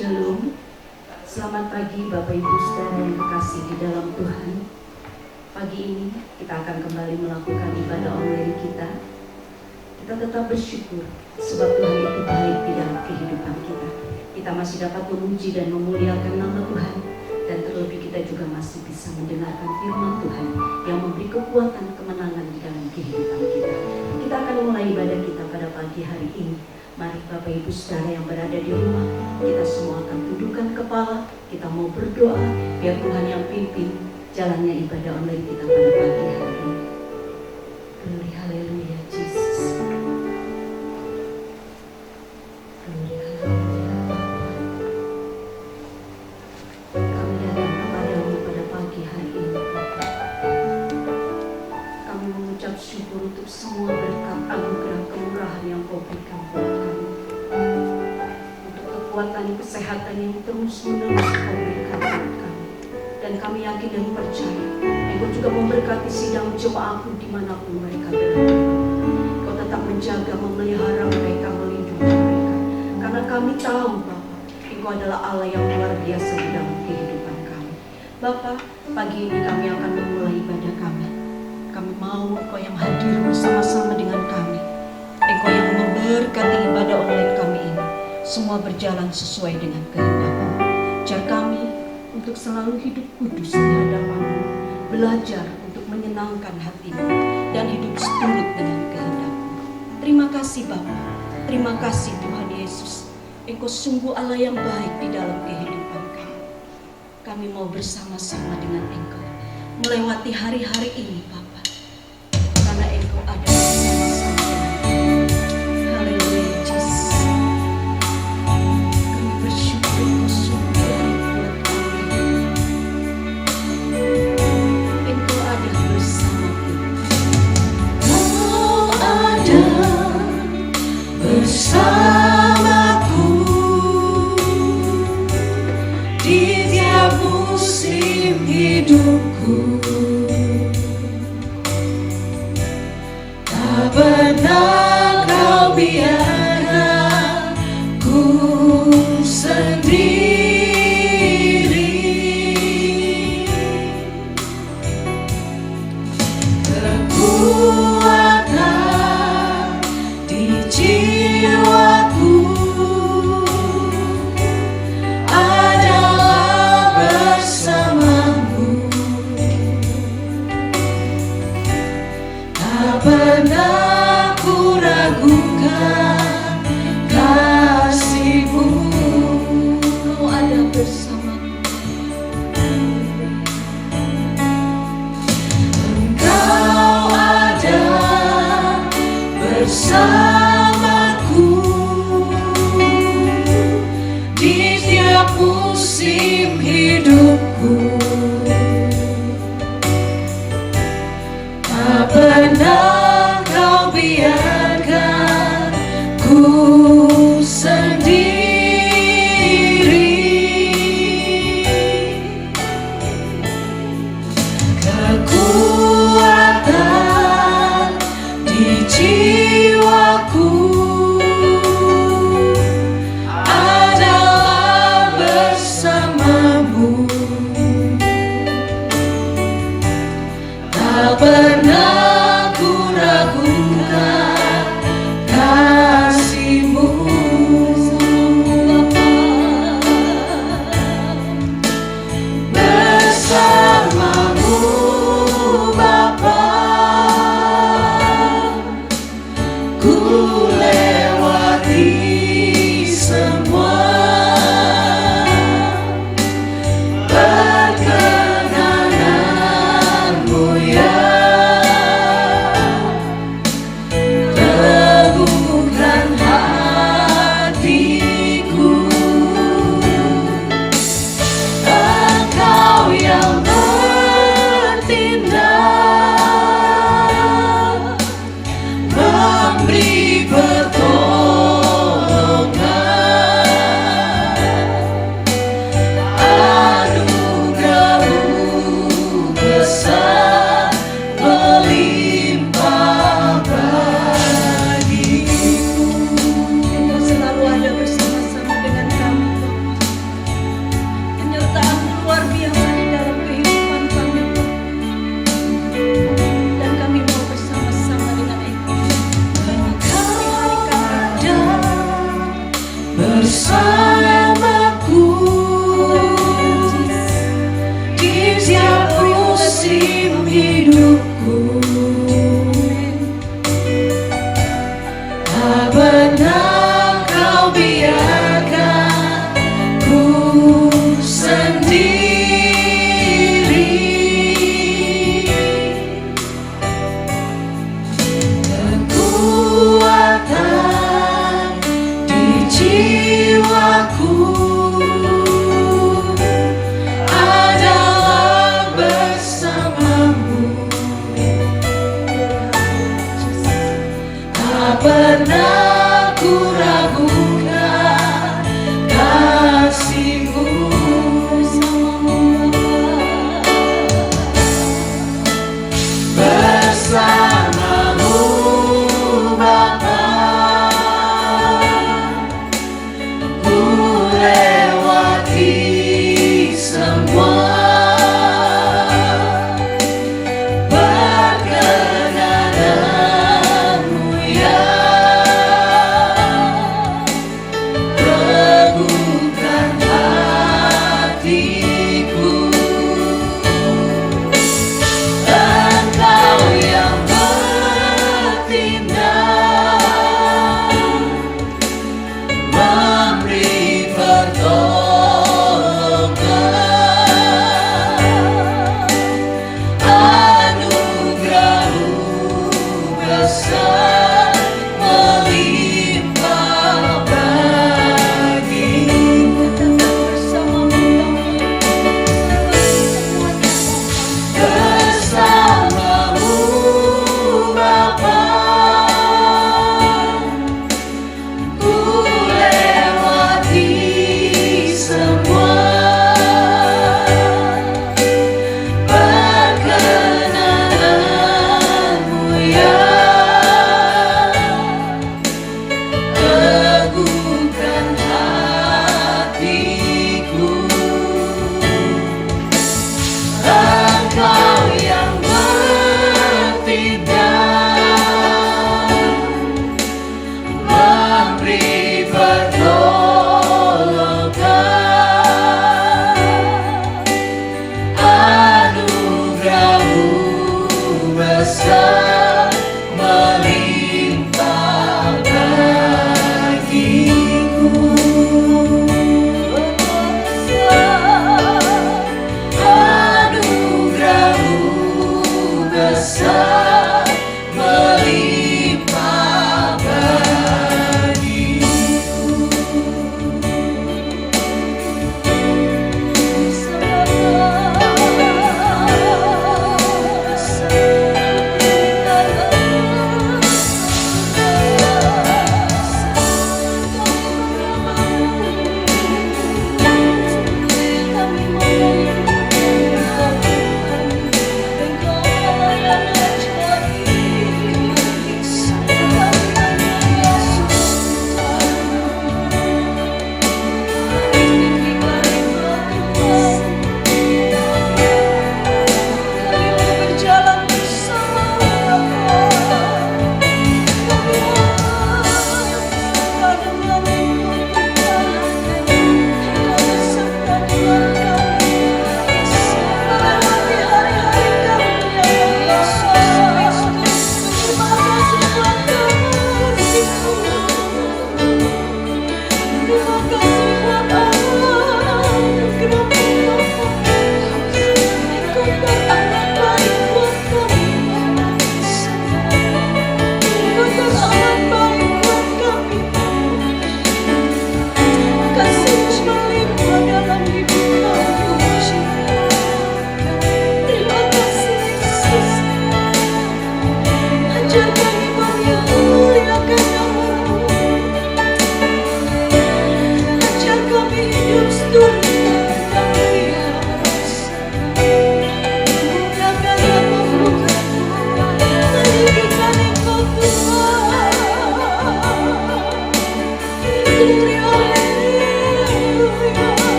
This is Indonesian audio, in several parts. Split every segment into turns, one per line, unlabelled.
Shalom, selamat pagi Bapak Ibu Saudara yang kekasih di dalam Tuhan. Pagi ini kita akan kembali melakukan ibadah online kita. Kita tetap bersyukur sebab Tuhan itu baik di dalam kehidupan kita. Kita masih dapat memuji dan memuliakan nama Tuhan. Dan terlebih kita juga masih bisa mendengarkan firman Tuhan yang memberi kekuatan kemenangan di dalam kehidupan kita. Kita akan mulai ibadah kita pada pagi hari ini. Mari Bapak Ibu Saudara yang berada di rumah, kita semua akan tundukkan kepala, kita mau berdoa, biar Tuhan yang pimpin jalannya ibadah online kita pada pagi hari ini. Glory haleluya Jesus. Glory haleluya. Kami datang kepadamu pada pagi hari ini, Bapa. Kami mengucap syukur untuk semua berkat anugerah kemurahan yang Kau berikan buat kami. Untuk kekuatan kesehatan yang terus menerus Kau berikan buat kami. Dan kami yakin dan percaya Engkau juga memberkati sidang jemaatmu dimanapun mereka berada. Kau tetap menjaga, memelihara mereka, melindungi mereka. Karena kami tahu Bapa, Engkau adalah Allah yang luar biasa di dalam kehidupan kami. Bapa, pagi ini kami akan memulai ibadah kami. Kami mau Engkau yang hadir bersama-sama dengan kami. Engkau yang memberkati ibadah online kami ini. Semua berjalan sesuai dengan kehendak-Mu. Ajar kami untuk selalu hidup kudus di hadapan-Mu. Belajar untuk menyenangkan hati-Mu. Dan hidup seturut dengan kehendak-Mu. Terima kasih Bapa. Terima kasih Tuhan Yesus. Engkau sungguh Allah yang baik di dalam kehidupan kami. Kami mau bersama-sama dengan Engkau melewati hari-hari ini Bapa. Karena Engkau ada bersama-sama dengan kami. Haleluya Jesus. Kami bersyukur Engkau sungguh baik buat kami. Engkau ada bersamaku.
Kau ada bersamaku di tiap musim hidupku. Tak pernah Kau biarkan ku sendiri. Kekuatan di jiwaku adalah bersamamu. Tak pernah ku ragukan kasih-Mu.
Engkau ada bersamaku.
Engkau ada bersamaku di tiap musim hidupku. Tak pernah Kau biarkan ku sendiri. Kekuatan di jiwaku adalah bersamamu. Tak pernah ku ragukan kasih-Mu. Bersamamu Bapa, ku lewati semua. Perkenanan-Mu yang pernah ku ragukan kasih-Mu bersama-Mu Bapa. Ku lewati semua perkenanan-Mu ya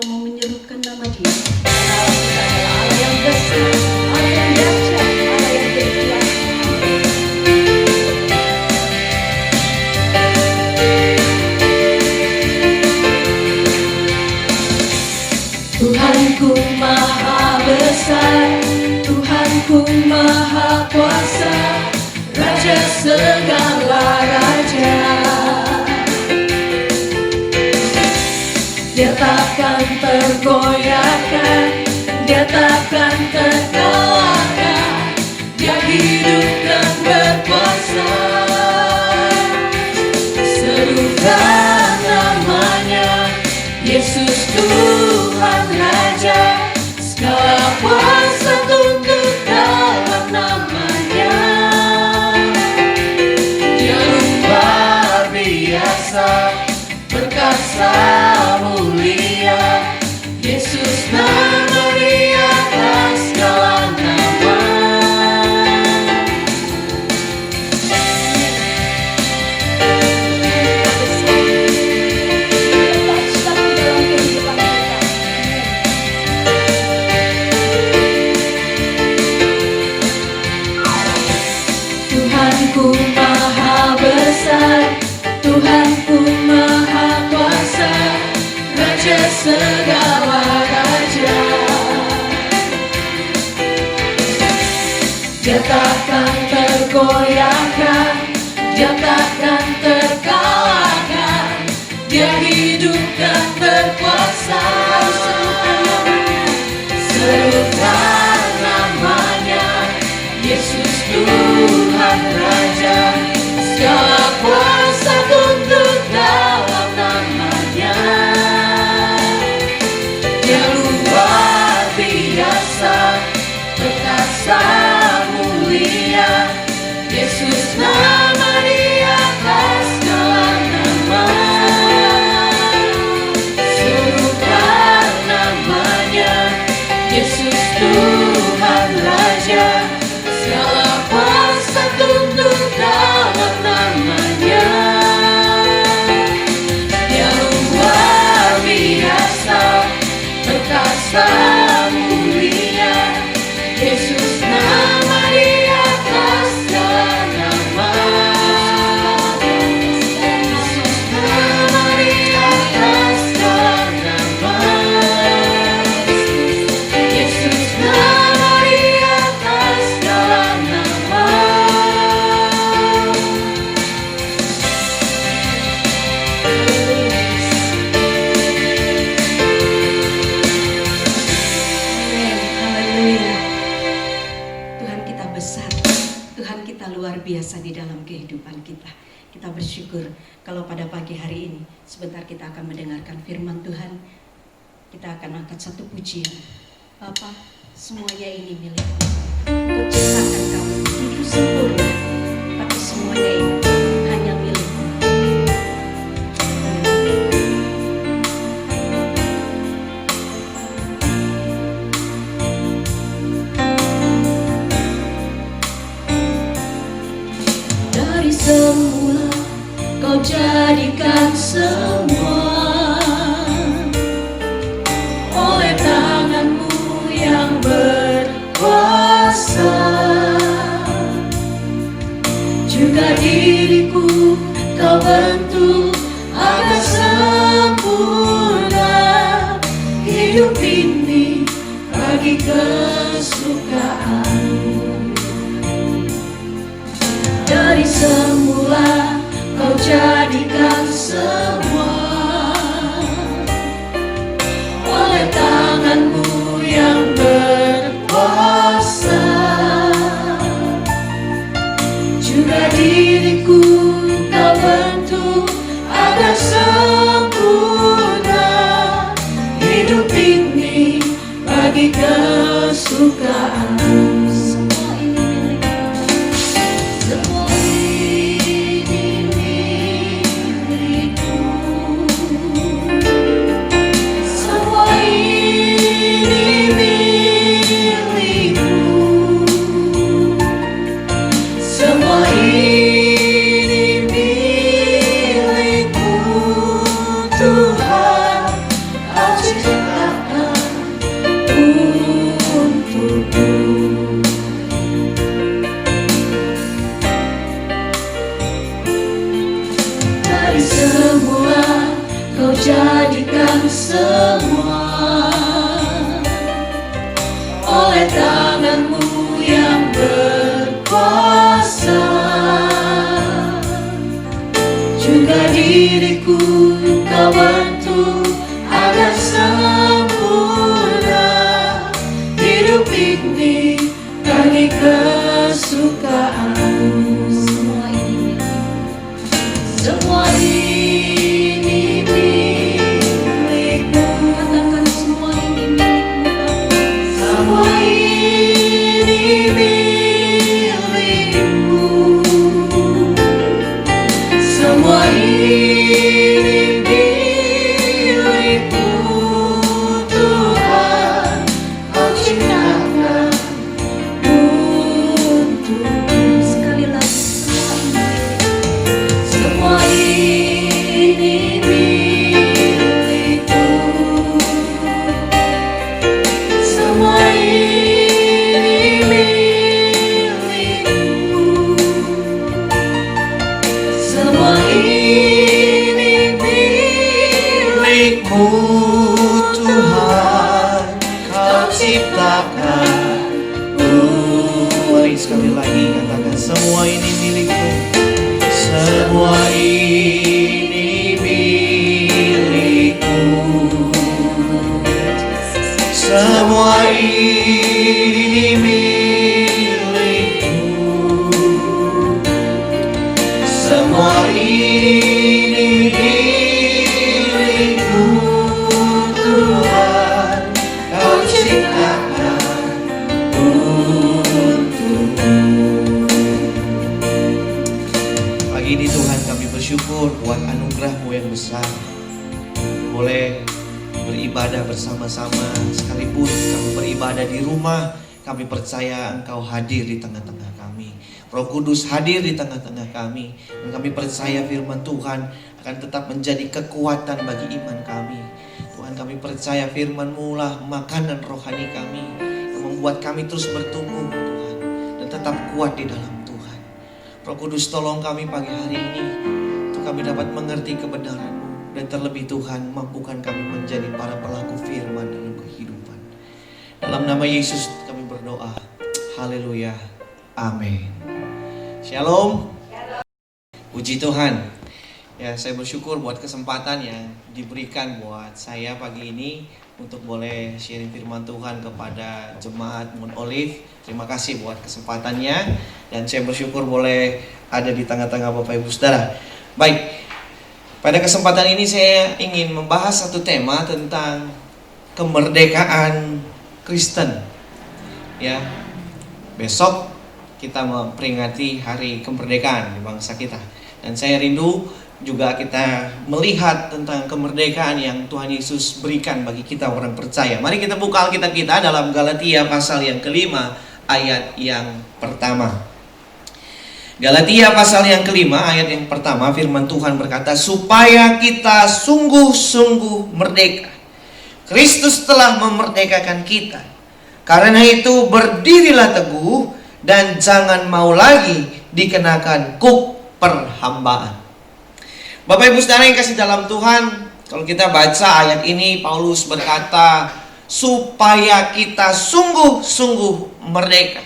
mau menyerukan nama Dia. Karena Dia adalah Allah yang besar, Allah yang dahsyat, Allah yang berkuasa.
Tuhanku maha besar, Tuhanku maha kuasa, Raja segala raja. Dia takkan tergoyahkan, Dia takkan terkalahkan, Dia hidup dan berkuasa. Serukan namanya, Yesus Tuhan Raja, segala kuasa tunduk dalam namanya. Dia luar biasa, perkasa mulia, Yesus nama Dia atas segala nama. Tuhanku maha besar, Tuhanku maha kuasa, Raja segala raja. Dia takkan tergoyahkan, Dia takkan terkalahkan, Dia hidup dan berkuasa. Serukan namanya, Yesus Tuhan Raja, segala kuasa tunduk dalam namanya. Dia luar biasa, perkasa mulia, Yesus nama Dia atas segala nama. Serukan namanya, Yesus Tuhan Raja, segala kuasa tunduk dalam namanya. Dia luar biasa, perkasa mulia, Yesus nama Dia atas segala nama. Yesus nama Dia atas segala nama. Yesus nama Dia atas segala nama.
Haleluya. Tuhan kita besar, Tuhan kita luar biasa di dalam kehidupan kita. Kita bersyukur kalau pada pagi hari ini sebentar kita akan mendengarkan firman Tuhan. Kita akan angkat satu pujian. Bapa, semuanya ini milikmu. Kau ciptakan kami hidup sempurna, tapi semuanya ini hanya milikmu.
Dari semula Kau jadikan semua oleh tangan-Mu yang berkuasa. Juga diriku Kau bentuk agar sempurna. Hidup ini bagi kesukaan-Mu. Dari semula Kau jadikan semua oleh tangan-Mu yang berkuasa. Juga diriku Kau bentuk agar sempurna. Hidup ini bagi kesukaan-Mu. Tuhan, Kau ciptakan diriku kau bantu agar sempurna hidup ini bagi kesukaanmu. Semua ini milikmu. Katakan semua ini milikmu. Semua ini milikmu. Semua ini milikmu. Tuhan, kau ciptakan untukku. Sekali lagi, semua ini milikmu. Semua ini milikmu. Semua ini milikmu. Tuhan, kau ciptakan.
Mari sekali lagi katakan semua ini milikmu.
Semua ini milikmu. Semua ini milikmu. Semua ini milikmu. Tuhan, kau ciptakan untukku.
Pagi ini Tuhan kami bersyukur buat anugerah-Mu yang besar. Boleh beribadah bersama-sama, sekalipun kami beribadah di rumah, kami percaya Engkau hadir di tengah-tengah kami. Roh Kudus hadir di tengah-tengah kami. Dan kami percaya firman Tuhan akan tetap menjadi kekuatan bagi iman kami. Tuhan, kami percaya firman-Mu lah makanan rohani kami, yang membuat kami terus bertumbuh Tuhan, dan tetap kuat di dalam Tuhan. Roh Kudus tolong kami pagi hari ini, untuk kami dapat mengerti kebenaran-Mu, dan terlebih Tuhan mampukan kami menjadi para pelaku firman dalam kehidupan. Dalam nama Yesus kami berdoa. Haleluya. Amin. Shalom. Puji Tuhan. Ya, saya bersyukur buat kesempatan yang diberikan buat saya pagi ini untuk boleh sharing firman Tuhan kepada jemaat Mount Olive. Terima kasih buat kesempatannya, dan saya bersyukur boleh ada di tengah-tengah Bapak Ibu Saudara. Baik, pada kesempatan ini saya ingin membahas satu tema tentang kemerdekaan Kristen. Ya, besok kita memperingati hari kemerdekaan di bangsa kita, dan saya rindu juga kita melihat tentang kemerdekaan yang Tuhan Yesus berikan bagi kita orang percaya. Mari kita buka Alkitab kita dalam Galatia pasal yang kelima ayat yang pertama. Galatia pasal yang kelima ayat yang pertama, firman Tuhan berkata, supaya kita sungguh-sungguh merdeka. Kristus telah memerdekakan kita. Karena itu berdirilah teguh dan jangan mau lagi dikenakan kuk perhambaan. Bapak Ibu Saudara yang kasih dalam Tuhan, kalau kita baca ayat ini, Paulus berkata, supaya kita sungguh-sungguh merdeka.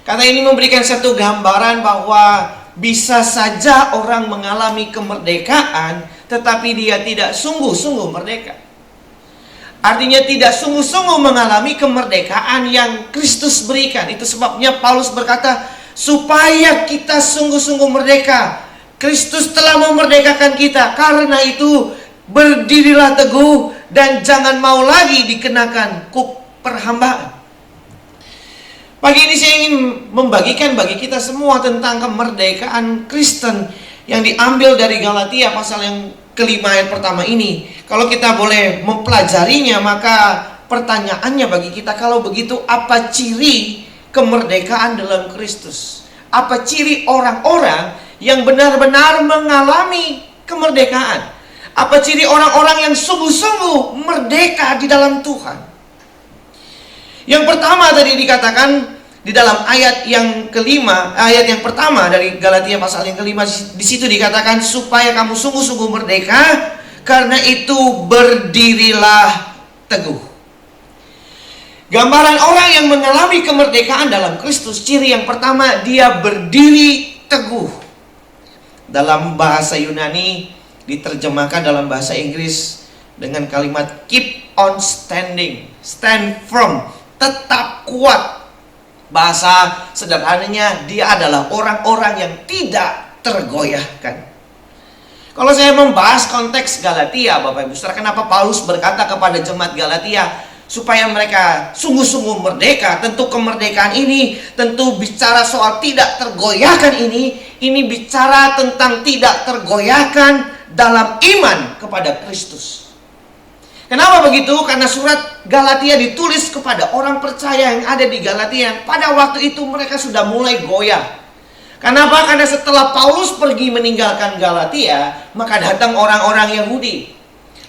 Kata ini memberikan satu gambaran bahwa bisa saja orang mengalami kemerdekaan, tetapi dia tidak sungguh-sungguh merdeka. Artinya tidak sungguh-sungguh mengalami kemerdekaan yang Kristus berikan. Itu sebabnya Paulus berkata, supaya kita sungguh-sungguh merdeka. Kristus telah memerdekakan kita. Karena itu berdirilah teguh dan jangan mau lagi dikenakan kuk perhambaan. Pagi ini saya ingin membagikan bagi kita semua tentang kemerdekaan Kristen yang diambil dari Galatia pasal yang kelima ayat pertama ini. Kalau kita boleh mempelajarinya, maka pertanyaannya bagi kita, kalau begitu apa ciri kemerdekaan dalam Kristus? Apa ciri orang-orang yang benar-benar mengalami kemerdekaan? Apa ciri orang-orang yang sungguh-sungguh merdeka di dalam Tuhan? Yang pertama tadi dikatakan di dalam ayat yang kelima, ayat yang pertama dari Galatia pasal yang kelima, di situ dikatakan supaya kamu sungguh-sungguh merdeka, karena itu berdirilah teguh. Gambaran orang yang mengalami kemerdekaan dalam Kristus, ciri yang pertama, dia berdiri teguh. Dalam bahasa Yunani diterjemahkan dalam bahasa Inggris dengan kalimat keep on standing, stand firm, tetap kuat. Bahasa sederhananya, dia adalah orang-orang yang tidak tergoyahkan. Kalau saya membahas konteks Galatia, Bapak Ibu Saudara, kenapa Paulus berkata kepada jemaat Galatia supaya mereka sungguh-sungguh merdeka? Tentu kemerdekaan ini tentu bicara soal tidak tergoyahkan ini bicara tentang tidak tergoyahkan dalam iman kepada Kristus. Kenapa begitu? Karena surat Galatia ditulis kepada orang percaya yang ada di Galatia yang pada waktu itu mereka sudah mulai goyah. Kenapa? Karena setelah Paulus pergi meninggalkan Galatia, maka datang orang-orang Yahudi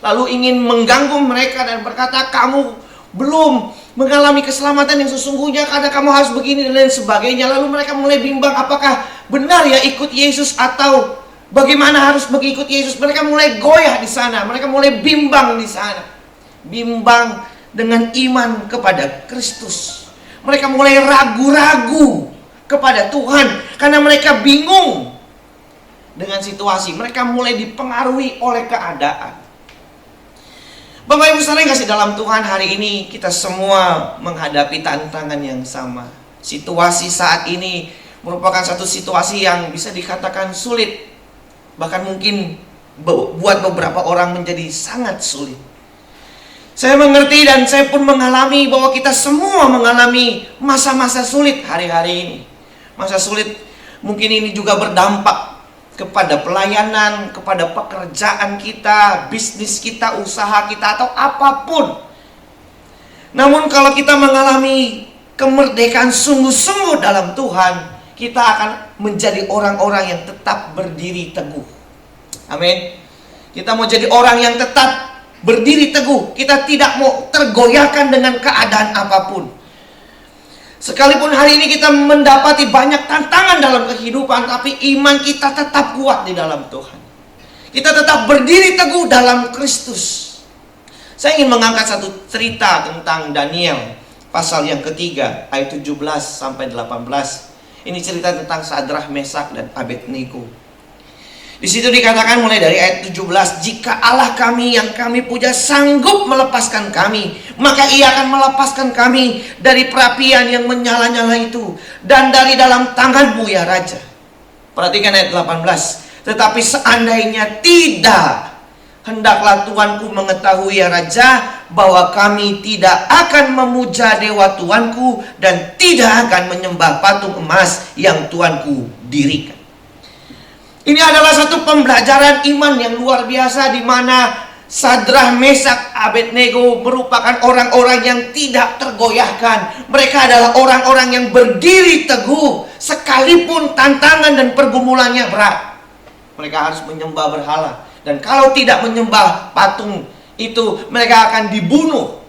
lalu ingin mengganggu mereka dan berkata, kamu belum mengalami keselamatan yang sesungguhnya karena kamu harus begini dan lain sebagainya. Lalu mereka mulai bimbang, apakah benar ya ikut Yesus atau bagaimana harus mengikut Yesus. Mereka mulai goyah di sana, mereka mulai bimbang di sana, bimbang dengan iman kepada Kristus. Mereka mulai ragu-ragu kepada Tuhan karena mereka bingung dengan situasi. Mereka mulai dipengaruhi oleh keadaan. Bapak Ibu Saudara yang kasih dalam Tuhan, hari ini kita semua menghadapi tantangan yang sama. Situasi saat ini merupakan satu situasi yang bisa dikatakan sulit, bahkan mungkin buat beberapa orang menjadi sangat sulit. Saya mengerti dan saya pun mengalami bahwa kita semua mengalami masa-masa sulit hari-hari ini. Masa sulit mungkin ini juga berdampak kepada pelayanan, kepada pekerjaan kita, bisnis kita, usaha kita, atau apapun. Namun kalau kita mengalami kemerdekaan sungguh-sungguh dalam Tuhan, kita akan menjadi orang-orang yang tetap berdiri teguh. Amin. Kita mau jadi orang yang tetap berdiri teguh. Kita tidak mau tergoyahkan dengan keadaan apapun. Sekalipun hari ini kita mendapati banyak tantangan dalam kehidupan, tapi iman kita tetap kuat di dalam Tuhan. Kita tetap berdiri teguh dalam Kristus. Saya ingin mengangkat satu cerita tentang Daniel, pasal yang ketiga, ayat 17 sampai 18. Ini cerita tentang Sadrah, Mesak, dan Abednego. Di situ dikatakan mulai dari ayat 17, jika Allah kami yang kami puja sanggup melepaskan kami, maka Ia akan melepaskan kami dari perapian yang menyala-nyala itu dan dari dalam tanganmu ya Raja. Perhatikan ayat 18. Tetapi seandainya tidak, hendaklah Tuanku mengetahui ya Raja, bahwa kami tidak akan memuja dewa Tuanku dan tidak akan menyembah patung emas yang Tuanku dirikan. Ini adalah satu pembelajaran iman yang luar biasa, di mana Sadrah, Mesak, Abednego merupakan orang-orang yang tidak tergoyahkan. Mereka adalah orang-orang yang berdiri teguh sekalipun tantangan dan pergumulannya berat. Mereka harus menyembah berhala, dan kalau tidak menyembah patung itu mereka akan dibunuh.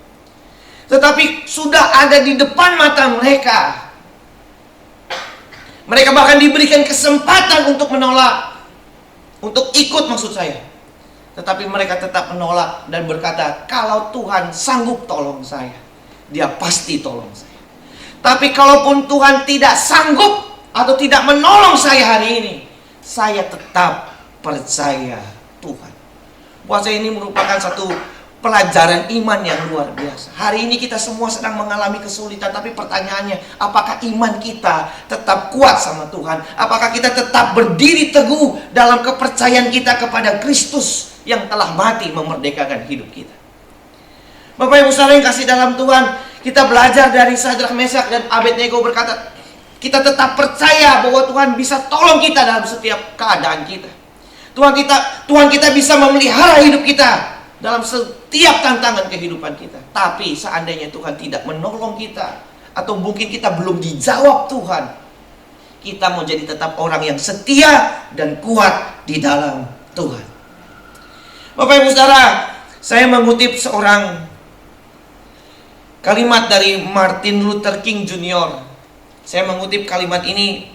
Tetapi sudah ada di depan mata mereka. Mereka bahkan diberikan kesempatan untuk menolak, untuk ikut maksud saya. Tetapi mereka tetap menolak dan berkata, kalau Tuhan sanggup tolong saya, Dia pasti tolong saya. Tapi kalaupun Tuhan tidak sanggup atau tidak menolong saya hari ini, saya tetap percaya Tuhan. Buat saya ini merupakan satu pelajaran iman yang luar biasa. Hari ini kita semua sedang mengalami kesulitan, tapi pertanyaannya, apakah iman kita tetap kuat sama Tuhan? Apakah kita tetap berdiri teguh dalam kepercayaan kita kepada Kristus yang telah mati memerdekakan hidup kita? Bapak Ibu saudara yang kasih dalam Tuhan, kita belajar dari Sadrah, Mesak, dan Abednego berkata, kita tetap percaya bahwa Tuhan bisa tolong kita dalam setiap keadaan kita. Tuhan kita bisa memelihara hidup kita dalam setiap tantangan kehidupan kita. Tapi seandainya Tuhan tidak menolong kita, atau mungkin kita belum dijawab Tuhan, kita mau jadi tetap orang yang setia dan kuat di dalam Tuhan. Bapak Ibu saudara, saya mengutip seorang kalimat dari Martin Luther King Jr. Saya mengutip kalimat ini.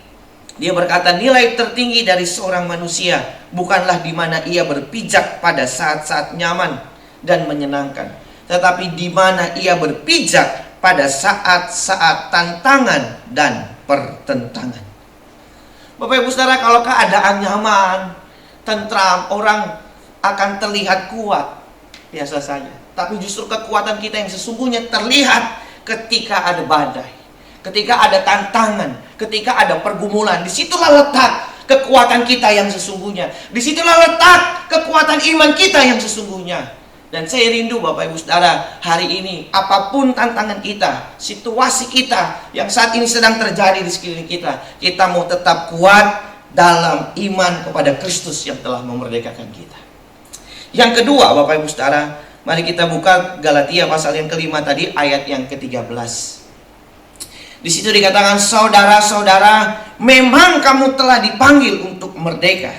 Dia berkata, nilai tertinggi dari seorang manusia bukanlah di mana ia berpijak pada saat-saat nyaman dan menyenangkan, tetapi di mana ia berpijak pada saat-saat tantangan dan pertentangan. Bapak Ibu saudara, kalau keadaan nyaman, tentram, orang akan terlihat kuat biasa saja. Tapi justru kekuatan kita yang sesungguhnya terlihat ketika ada badai, ketika ada tantangan, ketika ada pergumulan. Disitulah letak kekuatan kita yang sesungguhnya. Disitulah letak kekuatan iman kita yang sesungguhnya. Dan saya rindu Bapak Ibu Saudara, hari ini apapun tantangan kita, situasi kita yang saat ini sedang terjadi di sekeliling kita, kita mau tetap kuat dalam iman kepada Kristus yang telah memerdekakan kita. Yang kedua Bapak Ibu Saudara, mari kita buka Galatia pasal yang kelima tadi, ayat yang ke-13. Di situ dikatakan, saudara-saudara, memang kamu telah dipanggil untuk merdeka.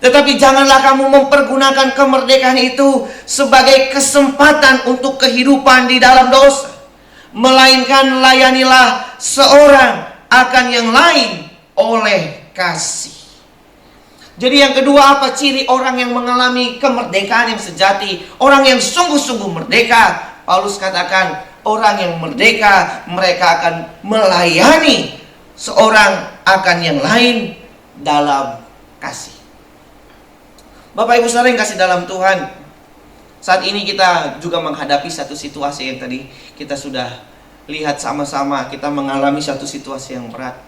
Tetapi janganlah kamu mempergunakan kemerdekaan itu sebagai kesempatan untuk kehidupan di dalam dosa. Melainkan layanilah seorang akan yang lain oleh kasih. Jadi yang kedua, apa ciri orang yang mengalami kemerdekaan yang sejati? Orang yang sungguh-sungguh merdeka. Paulus katakan, orang yang merdeka, mereka akan melayani seorang akan yang lain dalam kasih. Bapak Ibu Saudara yang kasih dalam Tuhan, saat ini kita juga menghadapi satu situasi yang tadi kita sudah lihat sama-sama. Kita mengalami satu situasi yang berat.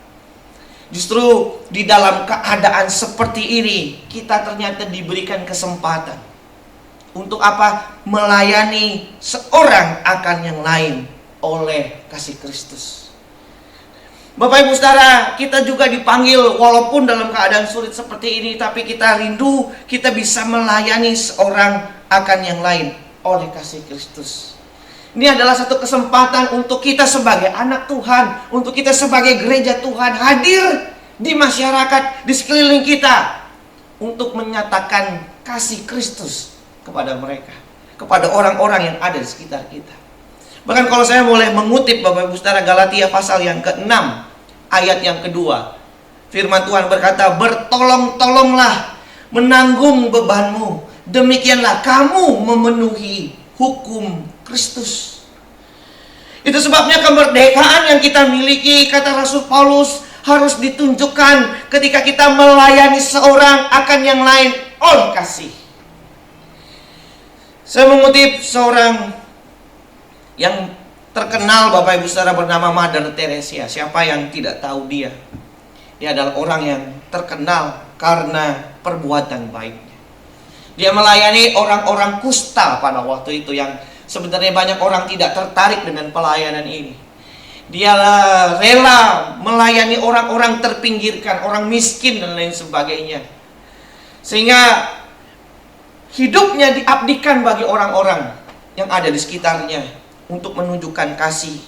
Justru di dalam keadaan seperti ini, kita ternyata diberikan kesempatan untuk apa? Melayani seorang akan yang lain oleh kasih Kristus. Bapak Ibu Saudara, kita juga dipanggil walaupun dalam keadaan sulit seperti ini, tapi kita rindu kita bisa melayani seorang akan yang lain oleh kasih Kristus. Ini adalah satu kesempatan untuk kita sebagai anak Tuhan, untuk kita sebagai gereja Tuhan hadir di masyarakat, di sekeliling kita, untuk menyatakan kasih Kristus kepada mereka, kepada orang-orang yang ada di sekitar kita. Bahkan kalau saya boleh mengutip Bapak Ibu Saudara, Galatia pasal yang ke-6 ayat yang kedua, firman Tuhan berkata, bertolong-tolonglah menanggung bebanmu, demikianlah kamu memenuhi hukum Kristus. Itu sebabnya kemerdekaan yang kita miliki, kata Rasul Paulus, harus ditunjukkan ketika kita melayani seorang akan yang lain oleh kasih. Saya mengutip seorang yang terkenal Bapak Ibu Saudara bernama Mother Teresa. Siapa yang tidak tahu dia? Dia adalah orang yang terkenal karena perbuatan baiknya. Dia melayani orang-orang kusta pada waktu itu yang sebenarnya banyak orang tidak tertarik dengan pelayanan ini. Dia rela melayani orang-orang terpinggirkan, orang miskin dan lain sebagainya. Sehingga hidupnya diabdikan bagi orang-orang yang ada di sekitarnya untuk menunjukkan kasih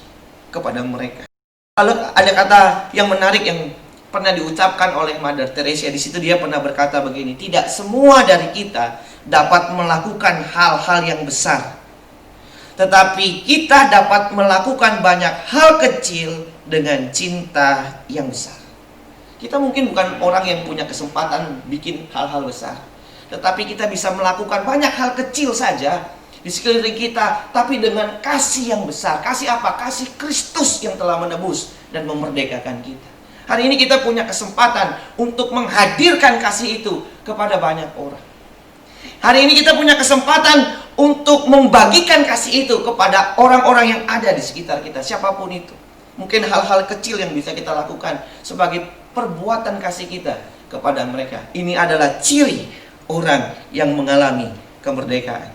kepada mereka. Lalu ada kata yang menarik yang pernah diucapkan oleh Mother Teresa. Di situ dia pernah berkata begini, tidak semua dari kita dapat melakukan hal-hal yang besar, tetapi kita dapat melakukan banyak hal kecil dengan cinta yang besar. Kita mungkin bukan orang yang punya kesempatan bikin hal-hal besar, tetapi kita bisa melakukan banyak hal kecil saja di sekeliling kita, tapi dengan kasih yang besar. Kasih apa? Kasih Kristus yang telah menebus dan memerdekakan kita. Hari ini kita punya kesempatan untuk menghadirkan kasih itu kepada banyak orang. Hari ini kita punya kesempatan untuk membagikan kasih itu kepada orang-orang yang ada di sekitar kita, siapapun itu. Mungkin hal-hal kecil yang bisa kita lakukan sebagai perbuatan kasih kita kepada mereka. Ini adalah ciri orang yang mengalami kemerdekaan.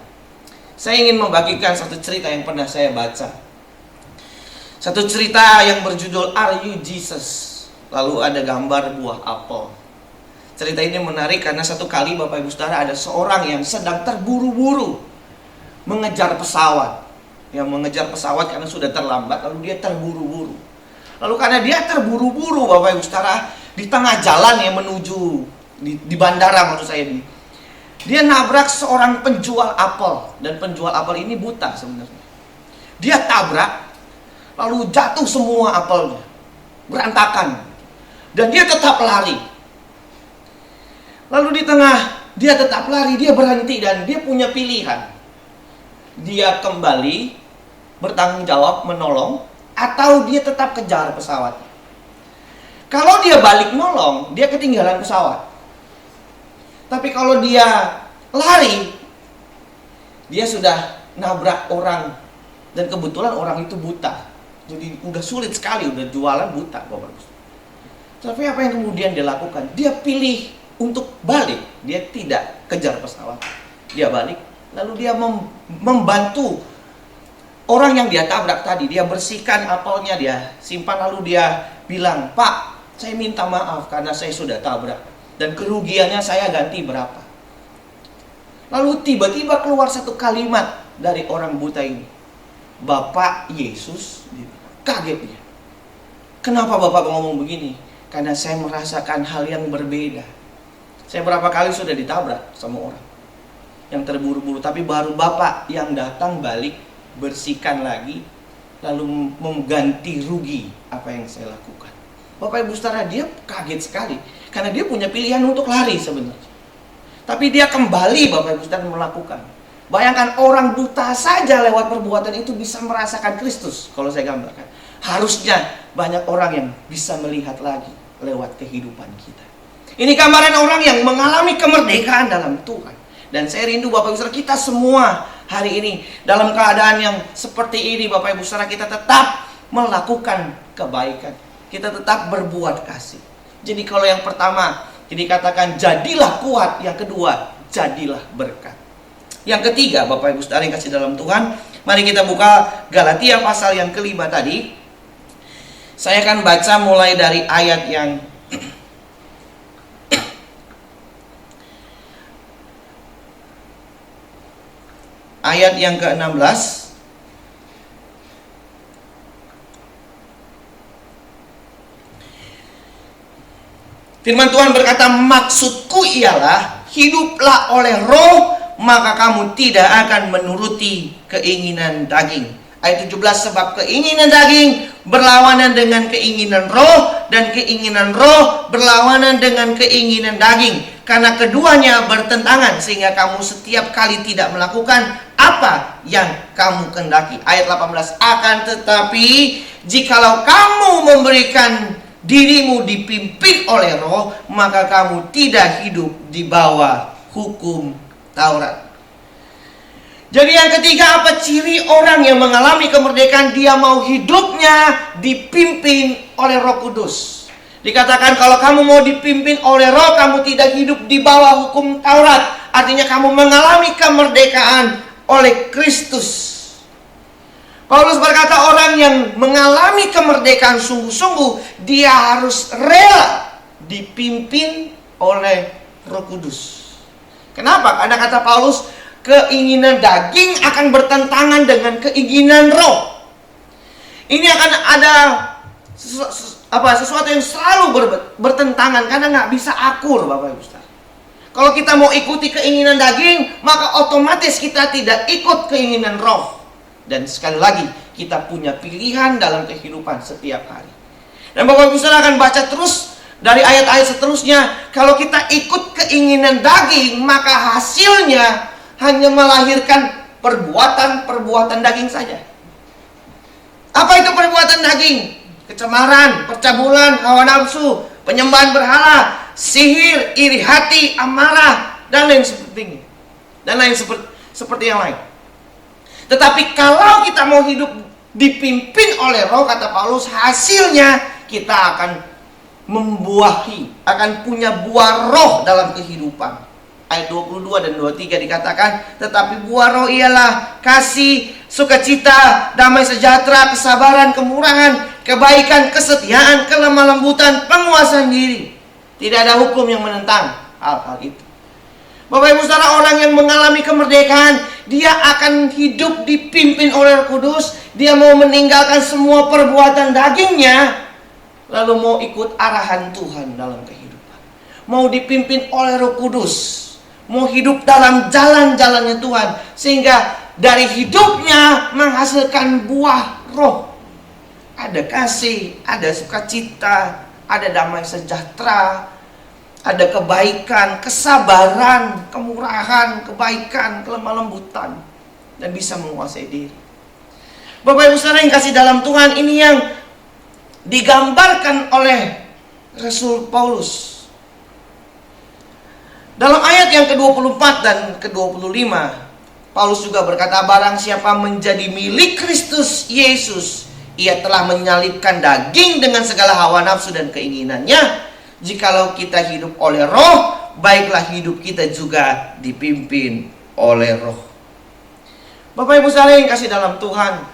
Saya ingin membagikan satu cerita yang pernah saya baca. Satu cerita yang berjudul Are You Jesus? Lalu ada gambar buah apel. Cerita ini menarik karena satu kali Bapak Ibu Saudara, ada seorang yang sedang terburu-buru mengejar pesawat. Yang mengejar pesawat karena sudah terlambat, lalu dia terburu-buru. Lalu karena dia terburu-buru Bapak Ibu Saudara, di tengah jalan yang menuju di bandara maksud saya ini, dia nabrak seorang penjual apel. Dan penjual apel ini buta sebenarnya. Dia tabrak, lalu jatuh semua apelnya, berantakan. Dan dia tetap lari. Lalu di tengah dia tetap lari, dia berhenti dan dia punya pilihan. Dia kembali bertanggung jawab menolong, atau dia tetap kejar pesawat. Kalau dia balik nolong, dia ketinggalan pesawat. Tapi kalau dia lari, dia sudah nabrak orang. Dan kebetulan orang itu buta. Jadi udah sulit sekali, udah jualan buta Bapak Ibu. Tapi apa yang kemudian dia lakukan? Dia pilih untuk balik. Dia tidak kejar pesawat. Dia balik, lalu dia membantu orang yang dia tabrak tadi. Dia bersihkan apelnya, dia simpan, lalu dia bilang, "Pak, saya minta maaf karena saya sudah tabrak. Dan kerugiannya saya ganti berapa." Lalu tiba-tiba keluar satu kalimat dari orang buta ini. "Bapak Yesus," kaget dia. "Kenapa Bapak ngomong begini?" "Karena saya merasakan hal yang berbeda. Saya berapa kali sudah ditabrak sama orang yang terburu-buru, tapi baru Bapak yang datang balik, bersihkan lagi, lalu mengganti rugi apa yang saya lakukan." Bapak Ibu Saudara, dia kaget sekali karena dia punya pilihan untuk lari sebenarnya. Tapi dia kembali Bapak Ibu Saudara melakukan. Bayangkan orang buta saja lewat perbuatan itu bisa merasakan Kristus. Kalau saya gambarkan, harusnya banyak orang yang bisa melihat lagi lewat kehidupan kita. Ini gambaran orang yang mengalami kemerdekaan dalam Tuhan. Dan saya rindu Bapak Ibu Saudara, kita semua hari ini dalam keadaan yang seperti ini Bapak Ibu Saudara, kita tetap melakukan kebaikan. Kita tetap berbuat kasih. Jadi kalau yang pertama dikatakan jadilah kuat, yang kedua jadilah berkat. Yang ketiga Bapak Ibu Saudara yang kasih dalam Tuhan, mari kita buka Galatia pasal yang kelima tadi. Saya akan baca mulai dari ayat yang ayat yang ke-16. Firman Tuhan berkata, "Maksudku ialah hiduplah oleh Roh, maka kamu tidak akan menuruti keinginan daging." Ayat 17, "Sebab keinginan daging berlawanan dengan keinginan roh, dan keinginan roh berlawanan dengan keinginan daging. Karena keduanya bertentangan, sehingga kamu setiap kali tidak melakukan apa yang kamu kehendaki." Ayat 18, "Akan tetapi jikalau kamu memberikan dirimu dipimpin oleh Roh, maka kamu tidak hidup di bawah hukum Taurat." Jadi yang ketiga, apa ciri orang yang mengalami kemerdekaan? Dia mau hidupnya dipimpin oleh Roh Kudus. Dikatakan kalau kamu mau dipimpin oleh Roh, kamu tidak hidup di bawah hukum Taurat. Artinya kamu mengalami kemerdekaan oleh Kristus. Paulus berkata, orang yang mengalami kemerdekaan sungguh-sungguh, dia harus rela dipimpin oleh Roh Kudus. Kenapa? Karena kata Paulus, keinginan daging akan bertentangan dengan keinginan roh. Ini akan ada sesuatu yang selalu bertentangan, karena nggak bisa akur Bapak Ibu Saudara. Kalau kita mau ikuti keinginan daging, maka otomatis kita tidak ikut keinginan roh. Dan sekali lagi, kita punya pilihan dalam kehidupan setiap hari. Dan Bapak Ibu Saudara akan baca terus dari ayat-ayat seterusnya. Kalau kita ikut keinginan daging, maka hasilnya hanya melahirkan perbuatan-perbuatan daging saja. Apa itu perbuatan daging? Kecemaran, percabulan, hawa nafsu, penyembahan berhala, sihir, iri hati, amarah, dan lain seperti seperti yang lain. Tetapi kalau kita mau hidup dipimpin oleh Roh, kata Paulus, hasilnya kita akan membuahi, akan punya buah roh dalam kehidupan. Ayat 22 dan 23 dikatakan, "Tetapi buah roh ialah kasih, sukacita, damai sejahtera, kesabaran, kemurahan, kebaikan, kesetiaan, kelemah lembutan, penguasaan diri." Tidak ada hukum yang menentang hal-hal itu. Bapak Ibu Saudara, orang yang mengalami kemerdekaan, dia akan hidup dipimpin oleh Roh Kudus. Dia mau meninggalkan semua perbuatan dagingnya, lalu mau ikut arahan Tuhan dalam kehidupan. Mau dipimpin oleh Roh Kudus, mau hidup dalam jalan-jalannya Tuhan, sehingga dari hidupnya menghasilkan buah roh. Ada kasih, ada sukacita, ada damai sejahtera, ada kebaikan, kesabaran, kemurahan, kebaikan, kelemah lembutan, dan bisa menguasai diri. Bapak Ibu Saudara yang kasih dalam Tuhan, ini yang digambarkan oleh Rasul Paulus. Dalam ayat yang ke-24 dan ke-25, Paulus juga berkata, barang siapa menjadi milik Kristus Yesus, ia telah menyalibkan daging dengan segala hawa nafsu dan keinginannya. Jikalau kita hidup oleh roh, baiklah hidup kita juga dipimpin oleh roh. Bapak Ibu sekalian yang kasih dalam Tuhan,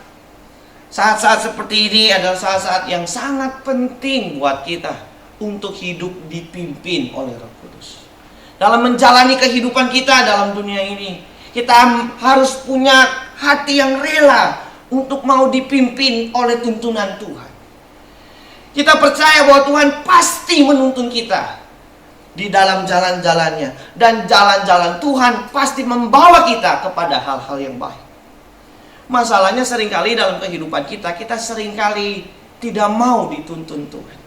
saat-saat seperti ini adalah saat-saat yang sangat penting buat kita untuk hidup dipimpin oleh Roh Kudus. Dalam menjalani kehidupan kita dalam dunia ini, kita harus punya hati yang rela untuk mau dipimpin oleh tuntunan Tuhan. Kita percaya bahwa Tuhan pasti menuntun kita di dalam jalan-jalannya, dan jalan-jalan Tuhan pasti membawa kita kepada hal-hal yang baik. Masalahnya seringkali dalam kehidupan kita seringkali tidak mau dituntun Tuhan.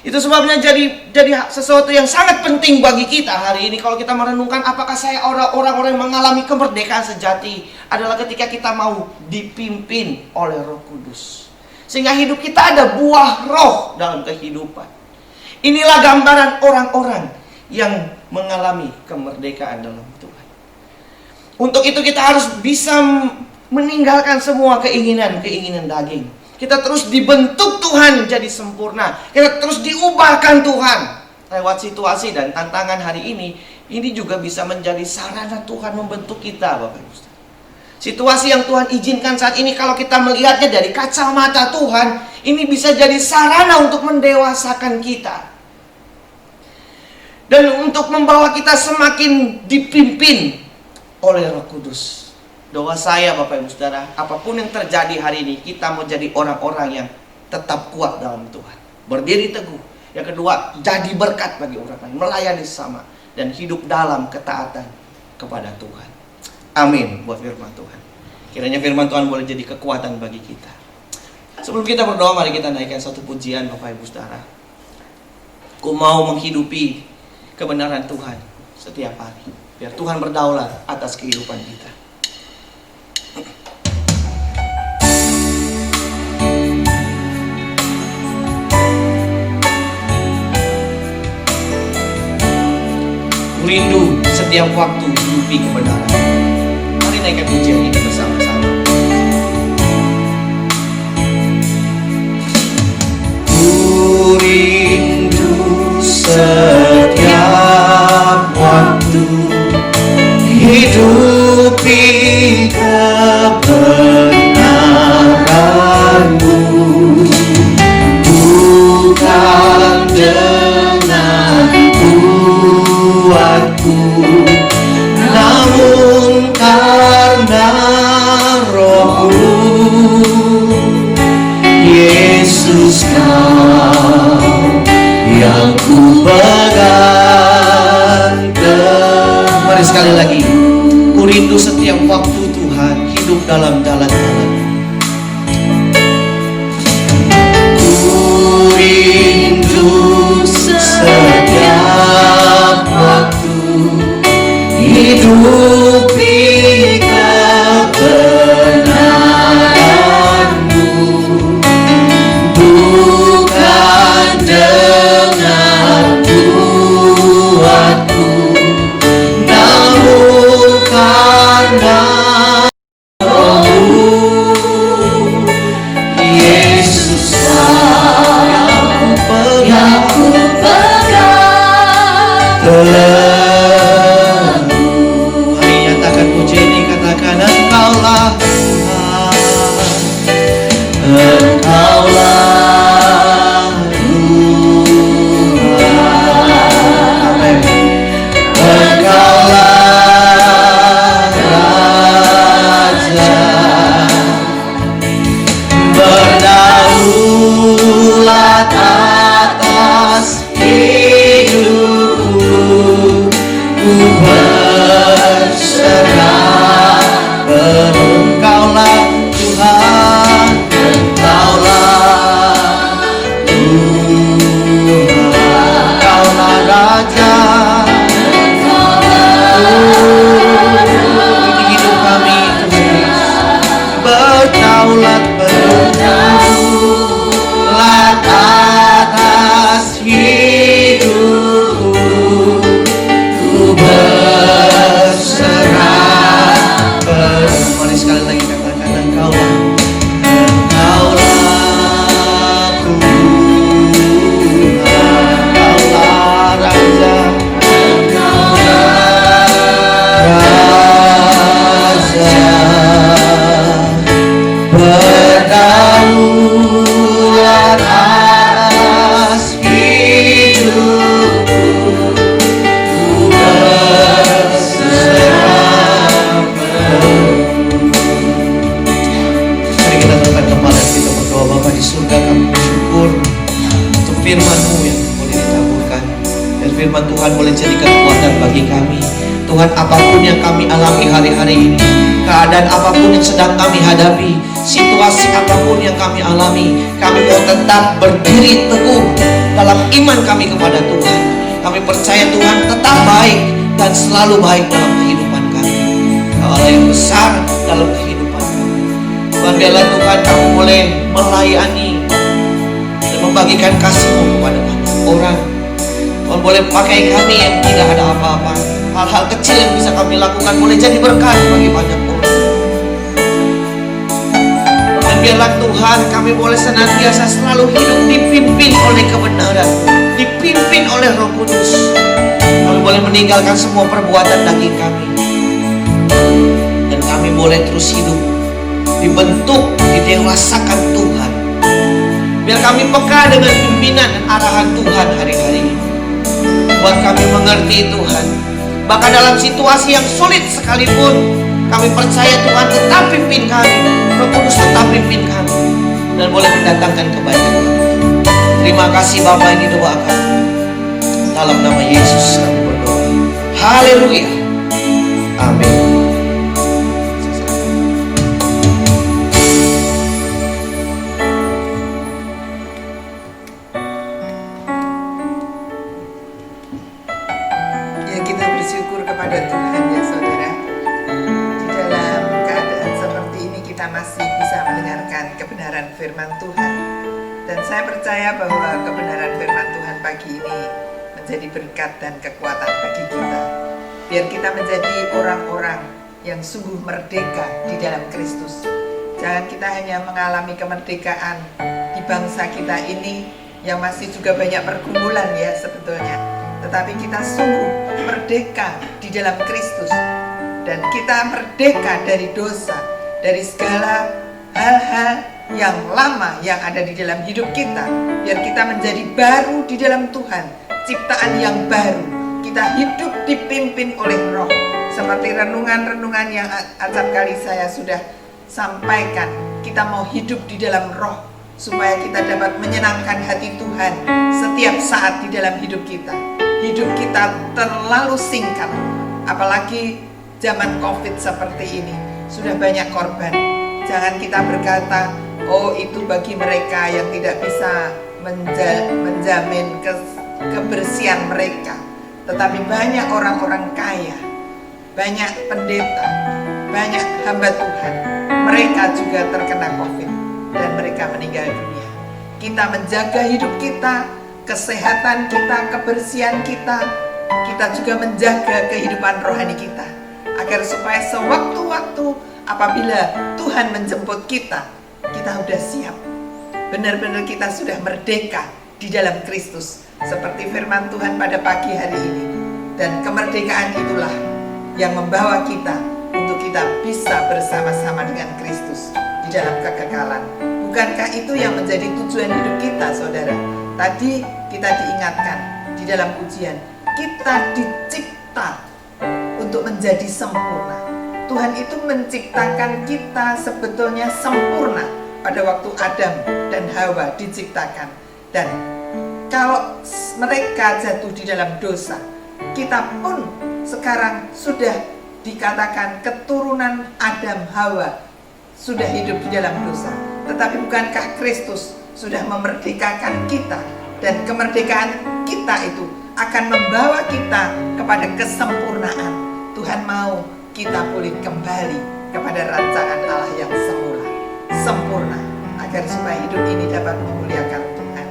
Itu sebabnya jadi sesuatu yang sangat penting bagi kita hari ini kalau kita merenungkan apakah saya orang-orang yang mengalami kemerdekaan sejati adalah ketika kita mau dipimpin oleh Roh Kudus. Sehingga hidup kita ada buah roh dalam kehidupan. Inilah gambaran orang-orang yang mengalami kemerdekaan dalam Tuhan. Untuk itu kita harus bisa meninggalkan semua keinginan-keinginan daging. Kita terus dibentuk Tuhan jadi sempurna. Kita terus diubahkan Tuhan lewat situasi dan tantangan hari ini. Ini juga bisa menjadi sarana Tuhan membentuk kita, Bapak Ibu. Situasi yang Tuhan izinkan saat ini, kalau kita melihatnya dari kacamata Tuhan, ini bisa jadi sarana untuk mendewasakan kita. Dan untuk membawa kita semakin dipimpin oleh Roh Kudus. Doa saya Bapak Ibu Saudara, apapun yang terjadi hari ini, kita mau jadi orang-orang yang tetap kuat dalam Tuhan. Berdiri teguh. Yang kedua, jadi berkat bagi orang lain, melayani sesama, dan hidup dalam ketaatan kepada Tuhan. Amin buat firman Tuhan. Kiranya firman Tuhan boleh jadi kekuatan bagi kita. Sebelum kita berdoa, mari kita naikkan satu pujian Bapak Ibu Saudara. Ku mau menghidupi kebenaran Tuhan setiap hari, biar Tuhan berdaulat atas kehidupan kita. Ku rindu setiap waktu hidupi kebenaran. Mari naikkan pujian ini bersama-sama.
Ku rindu setiap waktu hidupi kebenaran-Mu, bukan dengan kuatku, namun karena Roh-Mu. Yesus, Kau yang ku pegang teguh.
Mari sekali lagi. Ku rindu setiap waktu Tuhan hidup dalam jalan-jalan.
Ku rindu setiap waktu hidupi kebenaran-Mu, bukan dengan kuatku, namun karena Roh-Mu. Yesus, Kau yang ku pegang teguh.
Mari nyatakan puji ini, katakan Engkaulah Tuhan.
Engkaulah Tuhan.
Amin.
Engkaulah Raja, berdaulat atas hidupku. Ku berserah penuh.
Engkaulah Tuhan.
Engkau berdaulat atas hidupku, ku berserah penuh.
Mari kita tundukkan kepala kita berdoa. Bapa di surga, kami bersyukur untuk firman-Mu yang boleh ditaburkan, dan firman Tuhan boleh jadi kekuatan bagi kami. Tuhan, apapun yang kami alami hari-hari ini, keadaan apapun yang sedang kami hadapi, situasi apapun yang kami alami, kami mau tetap berdiri teguh dalam iman kami kepada Tuhan. Kami percaya Tuhan tetap baik dan selalu baik dalam kehidupan kami. Kau Allah yang besar dalam kehidupan kami. Tuhan, biarlah Tuhan kami boleh melayani dan membagikan kasih-Mu kepada banyak orang. Tuhan, boleh pakai kami yang tidak ada apa-apa. Hal-hal kecil yang bisa kami lakukan boleh jadi berkat bagi banyak orang. Dan biarlah Tuhan kami boleh senantiasa selalu hidup dipimpin oleh kebenaran, dipimpin oleh Roh Kudus. Kami boleh meninggalkan semua perbuatan daging kami, dan kami boleh terus hidup dibentuk, didewasakan Tuhan. Biar kami peka dengan pimpinan dan arahan Tuhan hari-hari ini. Buat kami mengerti Tuhan, bahkan dalam situasi yang sulit sekalipun, kami percaya Tuhan tetap pimpin kami, Roh Kudus tetap pimpin kami, dan boleh mendatangkan kebaikan. Terima kasih Bapa yang didoakan. Dalam nama Yesus kami berdoa. Haleluya. Amin.
Ya, kita bersyukur kepada Tuhan ya saudara. Di dalam keadaan seperti ini kita masih bisa mendengarkan kebenaran firman Tuhan. Dan saya percaya bahwa kebenaran firman Tuhan pagi ini menjadi berkat dan kekuatan bagi kita. Biar kita menjadi orang-orang yang sungguh merdeka di dalam Kristus. Jangan kita hanya mengalami kemerdekaan di bangsa kita ini yang masih juga banyak pergumulan ya sebetulnya. Tetapi kita sungguh merdeka di dalam Kristus. Dan kita merdeka dari dosa, dari segala hal-hal yang lama yang ada di dalam hidup kita. Biar kita menjadi baru di dalam Tuhan, ciptaan yang baru. Kita hidup dipimpin oleh Roh. Seperti renungan-renungan yang acap kali saya sudah sampaikan. Kita mau hidup di dalam Roh, supaya kita dapat menyenangkan hati Tuhan setiap saat di dalam hidup kita. Hidup kita terlalu singkat, apalagi zaman COVID seperti ini. Sudah banyak korban. Jangan kita berkata, oh itu bagi mereka yang tidak bisa menjamin kebersihan mereka. Tetapi banyak orang-orang kaya, banyak pendeta, banyak hamba Tuhan. Mereka juga terkena COVID dan mereka meninggal dunia. Kita menjaga hidup kita, kesehatan kita, kebersihan kita. Kita juga menjaga kehidupan rohani kita, agar supaya sewaktu-waktu apabila Tuhan menjemput kita, kita sudah siap. Benar-benar kita sudah merdeka di dalam Kristus, seperti firman Tuhan pada pagi hari ini. Dan kemerdekaan itulah yang membawa kita untuk kita bisa bersama-sama dengan Kristus di dalam kekekalan. Bukankah itu yang menjadi tujuan hidup kita, saudara? Tadi kita diingatkan di dalam pujian, kita dicipta untuk menjadi sempurna. Tuhan itu menciptakan kita sebetulnya sempurna pada waktu Adam dan Hawa diciptakan. Dan kalau mereka jatuh di dalam dosa, kita pun sekarang sudah dikatakan keturunan Adam Hawa sudah hidup di dalam dosa. Tetapi bukankah Kristus sudah memerdekakan kita, dan kemerdekaan kita itu akan membawa kita kepada kesempurnaan. Tuhan mau kita pulih kembali kepada rancangan Allah yang semula, sempurna, agar supaya hidup ini dapat memuliakan Tuhan.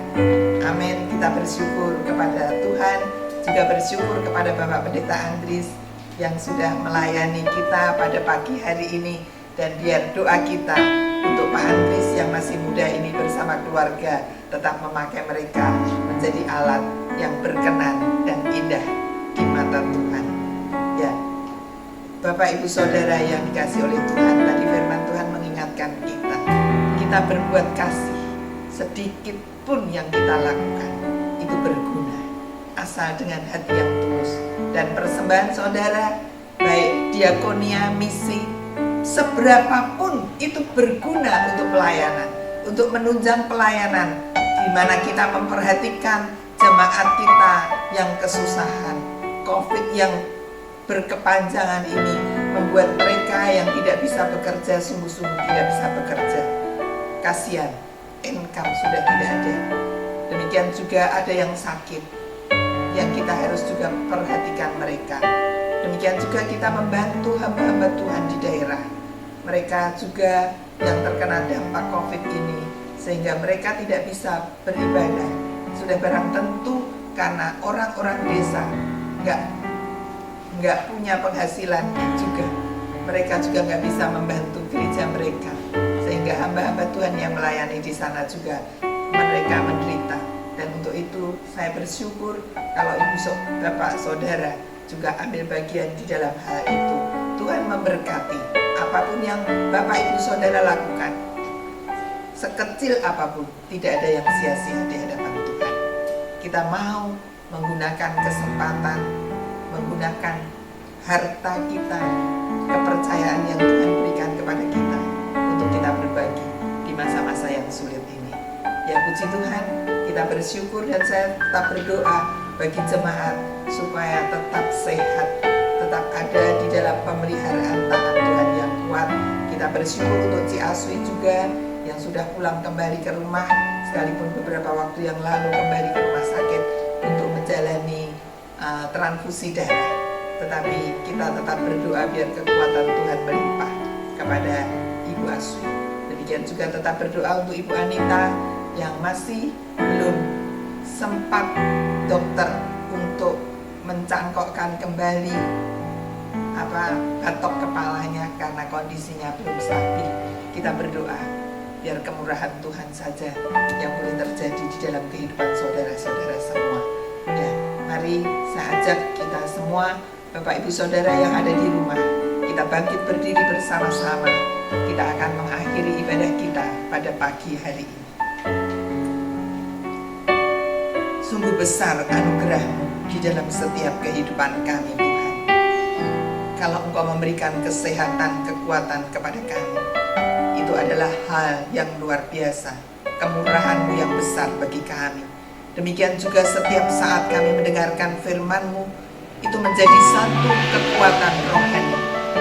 Amin. Kita bersyukur kepada Tuhan, juga bersyukur kepada Bapak Pendeta Andris yang sudah melayani kita pada pagi hari ini. Dan biar doa kita untuk Pak Andris yang masih muda ini bersama keluarga tetap memakai mereka menjadi alat yang berkenan dan indah di mata Tuhan. Ya, Bapak Ibu Saudara yang dikasihi oleh Tuhan, tadi firman Tuhan mengingatkan kita kita berbuat kasih, sedikit pun yang kita lakukan itu berguna, asal dengan hati yang tulus. Dan persembahan saudara, baik diakonia, misi, seberapapun itu berguna untuk pelayanan, untuk menunjang pelayanan, di mana kita memperhatikan jemaat kita yang kesusahan. COVID yang berkepanjangan ini membuat mereka yang tidak bisa bekerja sungguh-sungguh tidak bisa bekerja. Kasihan, income sudah tidak ada. Demikian juga ada yang sakit, yang kita harus juga perhatikan mereka. Demikian juga kita membantu hamba-hamba Tuhan di daerah. Mereka juga yang terkena dampak COVID ini, sehingga mereka tidak bisa beribadah. Sudah barang tentu karena orang-orang desa nggak punya penghasilan juga. Mereka juga nggak bisa membantu gereja mereka, sehingga hamba-hamba Tuhan yang melayani di sana juga mereka menderita. Dan untuk itu saya bersyukur kalau bapak saudara juga ambil bagian di dalam hal itu. Tuhan memberkati apapun yang bapak ibu saudara lakukan, sekecil apapun, tidak ada yang sia-sia di hadapan Tuhan. Kita mau menggunakan kesempatan, menggunakan harta kita, kepercayaan yang Tuhan berikan kepada kita untuk kita berbagi di masa-masa yang sulit ini. Ya puji Tuhan, kita bersyukur dan saya tetap berdoa bagi jemaat supaya tetap sehat, tetap ada di dalam pemeliharaan tangan Tuhan yang kuat. Kita bersyukur untuk Ciaswi juga yang sudah pulang kembali ke rumah, sekalipun beberapa waktu yang lalu kembali ke rumah sakit untuk menjalani transfusi darah. Tetapi kita tetap berdoa biar kekuatan Tuhan melimpah kepada Ibu Aswi. Demikian juga tetap berdoa untuk Ibu Anita yang masih belum sempat dokter untuk mencangkokkan kembali batok kepalanya karena kondisinya belum stabil. Kita berdoa biar kemurahan Tuhan saja yang boleh terjadi di dalam kehidupan saudara-saudara semua. Dan mari saya ajak kita semua, Bapak Ibu Saudara yang ada di rumah, kita bangkit berdiri bersama-sama. Kita akan mengakhiri ibadah kita pada pagi hari ini. Sungguh besar anugerah-Mu di dalam setiap kehidupan kami, Tuhan. Kalau Engkau memberikan kesehatan, kekuatan kepada kami, itu adalah hal yang luar biasa, kemurahan-Mu yang besar bagi kami. Demikian juga setiap saat kami mendengarkan firman-Mu, itu menjadi satu kekuatan rohani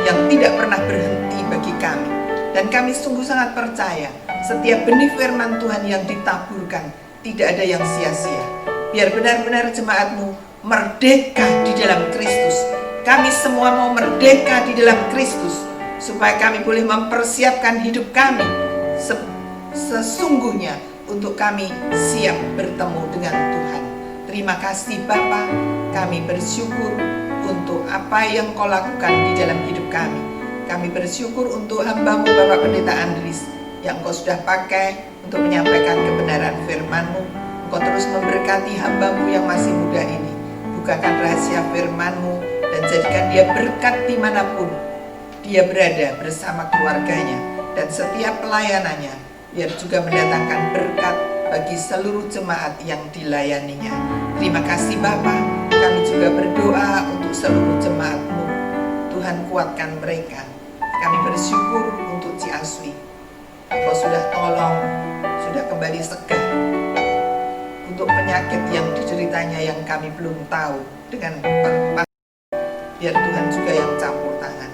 yang tidak pernah berhenti bagi kami. Dan kami sungguh sangat percaya setiap benih firman Tuhan yang ditaburkan tidak ada yang sia-sia. Biar benar-benar jemaat-Mu merdeka di dalam Kristus. Kami semua mau merdeka di dalam Kristus, supaya kami boleh mempersiapkan hidup kami sesungguhnya untuk kami siap bertemu dengan Tuhan. Terima kasih Bapa, kami bersyukur untuk apa yang Kau lakukan di dalam hidup kami. Kami bersyukur untuk hamba-Mu Bapak Pendeta Andris yang Kau sudah pakai untuk menyampaikan kebenaran firman-Mu. Kau terus memberkati hamba-Mu yang masih muda ini. Bukakan rahasia firman-Mu dan jadikan dia berkat dimanapun dia berada bersama keluarganya dan setiap pelayanannya, biar juga mendatangkan berkat bagi seluruh jemaat yang dilayaninya. Terima kasih Bapa. Kami juga berdoa untuk seluruh jemaat-Mu. Tuhan kuatkan mereka. Kami bersyukur untuk Ciaswi. Engkau sudah tolong, sudah kembali segar. Untuk penyakit yang dideritanya yang kami belum tahu, dengan biar Tuhan juga yang campur tangan.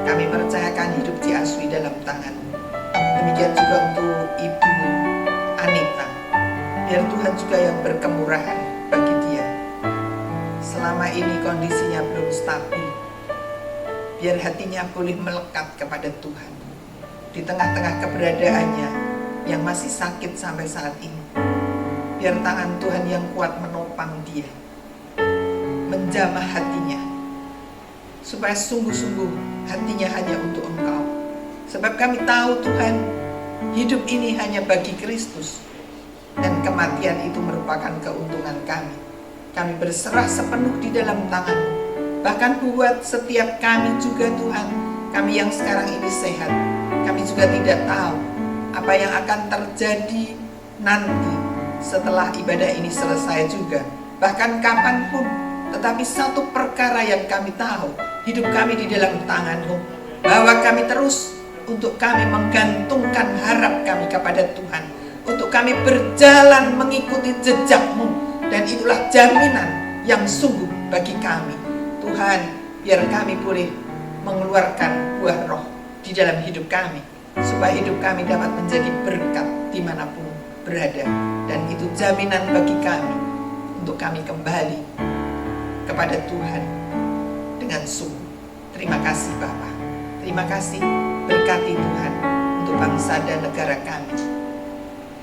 Kami percayakan hidup Ciaswi dalam tangan-Mu. Demikian juga untuk Ibu Anita. Biar Tuhan juga yang berkemurahan bagi dia. Selama ini kondisinya belum stabil. Biar hatinya boleh melekat kepada Tuhan. Di tengah-tengah keberadaannya yang masih sakit sampai saat ini. Biar tangan Tuhan yang kuat menopang dia. Menjamah hatinya. Supaya sungguh-sungguh hatinya hanya untuk Engkau. Sebab kami tahu Tuhan, hidup ini hanya bagi Kristus. Dan kematian itu merupakan keuntungan kami. Kami berserah sepenuh di dalam tangan-Mu. Bahkan buat setiap kami juga Tuhan, kami yang sekarang ini sehat, kami juga tidak tahu apa yang akan terjadi nanti setelah ibadah ini selesai juga, bahkan kapanpun. Tetapi satu perkara yang kami tahu, hidup kami di dalam tangan-Mu, bahwa kami terus untuk kami menggantungkan harap kami kepada Tuhan, untuk kami berjalan mengikuti jejak-Mu, dan itulah jaminan yang sungguh bagi kami. Tuhan, biar kami boleh mengeluarkan buah roh di dalam hidup kami, supaya hidup kami dapat menjadi berkat dimanapun berada. Dan itu jaminan bagi kami untuk kami kembali kepada Tuhan dengan sungguh. Terima kasih Bapa. Terima kasih, berkati Tuhan untuk bangsa dan negara kami.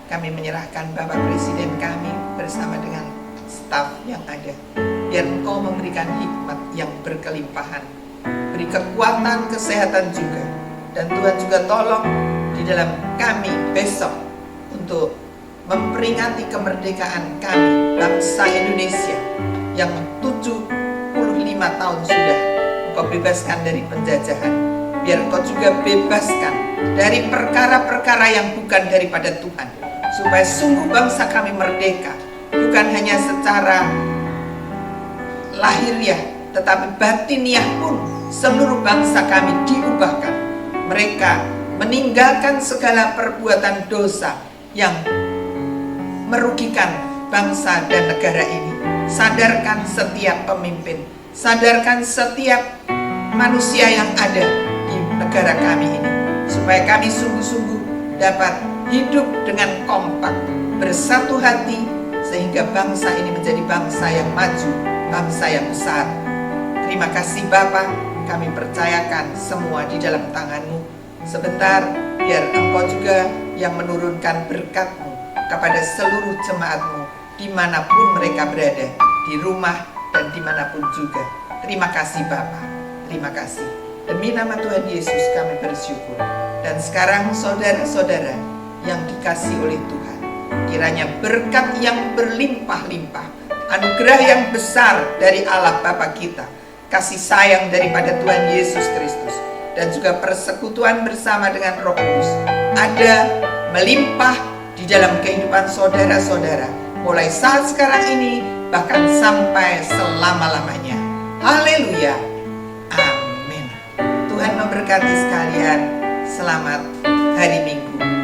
Kami menyerahkan Bapak Presiden kami bersama dengan staf yang ada. Biar Engkau memberikan hikmat yang berkelimpahan, beri kekuatan, kesehatan juga. Dan Tuhan juga tolong di dalam kami besok untuk memperingati kemerdekaan kami, bangsa Indonesia yang 75 tahun sudah Engkau bebaskan dari penjajahan. Biar Engkau juga bebaskan dari perkara-perkara yang bukan daripada Tuhan, supaya sungguh bangsa kami merdeka, bukan hanya secara lahiriah, tetapi batiniah pun seluruh bangsa kami diubahkan. Mereka meninggalkan segala perbuatan dosa yang merugikan bangsa dan negara ini. Sadarkan setiap pemimpin, sadarkan setiap manusia yang ada di negara kami ini, supaya kami sungguh-sungguh dapat hidup dengan kompak, bersatu hati, sehingga bangsa ini menjadi bangsa yang maju, bangsa yang besar. Terima kasih Bapa, kami percayakan semua di dalam tangan-Mu. Sebentar, biar Engkau juga yang menurunkan berkat-Mu kepada seluruh jemaat-Mu, dimanapun mereka berada, di rumah dan dimanapun juga. Terima kasih Bapa, terima kasih. Demi nama Tuhan Yesus kami bersyukur. Dan sekarang saudara-saudara yang dikasihi oleh Tuhan, kiranya berkat yang berlimpah-limpah, anugerah yang besar dari Allah Bapa kita, kasih sayang daripada Tuhan Yesus Kristus, dan juga persekutuan bersama dengan Roh Kudus ada melimpah di dalam kehidupan saudara-saudara, mulai saat sekarang ini bahkan sampai selama-lamanya. Haleluya, amin. Tuhan memberkati sekalian. Selamat hari Minggu.